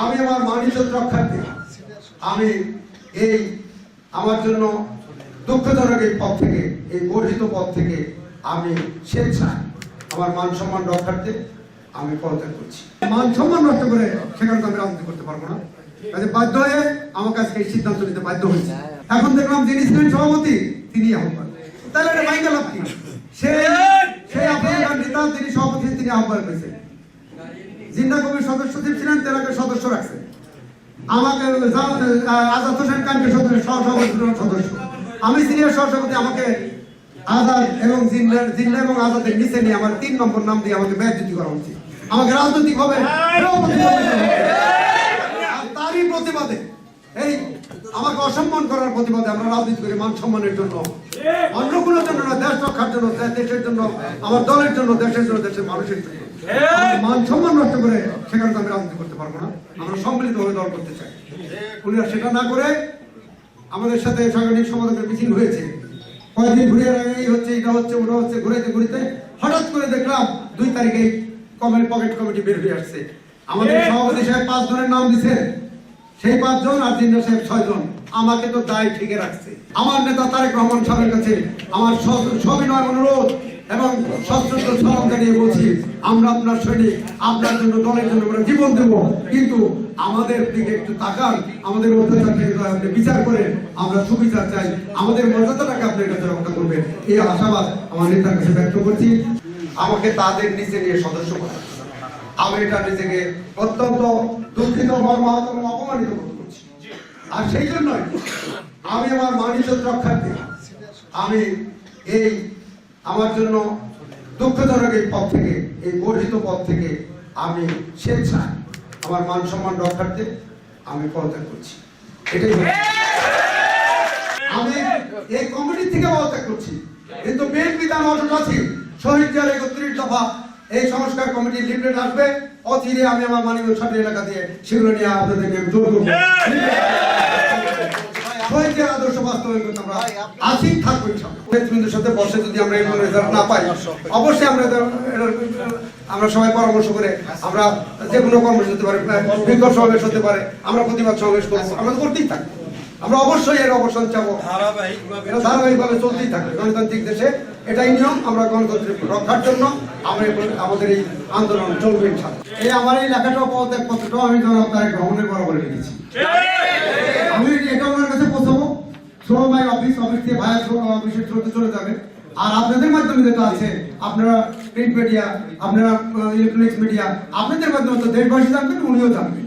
আমি আমার মান-ইজ্জত রক্ষার্থে আমি এই আমার জন্য দুঃখজনক এই পদ থেকে, এই গর্হিত পদ থেকে আমি স্বেচ্ছায় আমার মান সম্মান রক্ষার্থে আমি পদত্যাগ করছি। মান সম্মান নষ্ট করে সেখানে তো আমি রাজনীতি করতে পারবো না, কাজে বাধ্য হয়ে আমার কাছে এই সিদ্ধান্ত নিতে বাধ্য হয়েছে। এখন দেখলাম যিনি ছিলেন সভাপতি তিনি আহ্বান, তাহলে এটা মাইন্ড লাভ কি? সেই আপনার নেতা তিনি সভাপতি, তিনি আহ্বান করেছেন। জিন্দা কমিটির সদস্য ছিলেন, তেনাকে সদস্য রাখছেন। আমাকে আজাদ হোসেন খানকে সদস্য, আমি সিনিয়র সহসভাপতি, আমাকে আজাদ এবং জিন্না এবং আজাদের নিচে নিয়ে আমার 3 নম্বর নাম দিয়ে আমাকে বেজ্জতি করা উচিত। আমাকে রাজনৈতিক ভাবে তারই প্রতিবাদে, এই আমাকে অসম্মান করার প্রতিবাদে আমরা রাজনীতি করি মান সম্মানের জন্য, অন্য কোনো জন্য না, দেশ রক্ষার জন্য, দেশের জন্য, আমার দলের জন্য, দেশের জন্য, দেশের মানুষের জন্য। মান সম্মান নষ্ট করে সেখানে তো আমি রাজনীতি করতে পারবো না। আমরা সম্মিলিত ভাবে দল করতে চাই। উনিরা সেটা না করে আমাদের সাথে সাংগঠনিক সম্পাদকের মিছিল হয়েছে, কয়েকদিন ঘুরে এই হচ্ছে, এটা হচ্ছে, ওটা হচ্ছে, ঘুরেতে ঘুরিতে হঠাৎ করে দেখলাম 2 তারিখে পকেট কমিটি বের হয়ে আসছে। আমাদের সভাপতি সাহেব 5 জনের নাম দিচ্ছেন, সেই 5 জন আর জিন্না সাহেব 6 জন। আমাকে তো দায় ঠিকই রাখছে। আমার নেতা তারেক রহমান সাহেবের কাছে আমার সবিনয় অনুরোধ এবং সশ্রদ্ধ সালাম জানিয়ে বলছি, আমরা আপনার সৈনিক, আপনার জন্য, দলের জন্য আমরা জীবন দেব, কিন্তু আমাদের দিকে একটু তাকান, আমাদের অত্যাচারটাকে আপনি বিচার করেন, আমরা সুবিচার চাই, আমাদের মর্যাদাটাকে আপনার কাছে রক্ষা করবেন, এই আশাবাদ আমার নেতার কাছে ব্যক্ত করছি। আমাকে তাদের নিচে নিয়ে সদস্য করা, আমি এটা নিজেকে অত্যন্ত দুঃখিত, মর্মাহত এবং অপমানিত বোধ করছি। আর সেই জন্যই আমি আমার মান-ইজ্জত রক্ষার্থে আমি এই আমার জন্য দুঃখজনক এই পদ থেকে, এই গর্হিত পদ থেকে আমি স্বেচ্ছায় আমার মান সম্মান রক্ষার্থে আমি পদত্যাগ করছি। এটাই আমি এই কমিটি থেকে পদত্যাগ করছি, কিন্তু বিএনপি তার অটুট আছি। শহীদ জিয়ার 31 দফা এই সংস্কার কমিটির লিফলেট আসবে, অচিরে আমি আমার মানিকগঞ্জ সদর এলাকা দিয়ে সেগুলো নিয়ে আপনাদেরকে আমি জোর করবো। শহীদ জিয়ার আদর্শ বাস্তবায়ন করতে আমরা আছি, থাকবো ইনশাআল্লাহ। সাথে বসে যদি আমরা এই রেজাল্ট না পাই, অবশ্যই আমরা সবাই পরামর্শ করে আমরা যে কোনো কর্মসূচি হতে পারে, বিক্ষোভ সমাবেশ হতে পারে, আমরা প্রতিবাদ সমাবেশ করবো, আমরা করতেই থাকবো। আমরা অবশ্যই এর অবসান চাবো, ধারাবাহিকভাবে চলতেই থাকবে। গণতান্ত্রিক দেশে এটাই নিয়ম। আমরা গণতন্ত্রের রক্ষার জন্য আমাদের এই আন্দোলন চলবে ইনশাআল্লাহ। এই আমার এই লেখাটাও পদত্যাগ পত্রটাও আমি তারেক রহমানের বরাবর লিখেছি। আমি এটা ওনার কাছে পৌঁছাবো, সময় অফিস থেকে ভাইয়া অফিসের থ্রুতে চলে যাবে। আর আপনাদের মাধ্যমে যেটা আছে, আপনারা প্রিন্ট মিডিয়া, আপনারা ইলেকট্রনিক্স মিডিয়া, আপনাদের মাধ্যমে তো দেশবাসী জানবেন, উনিও জানবেন।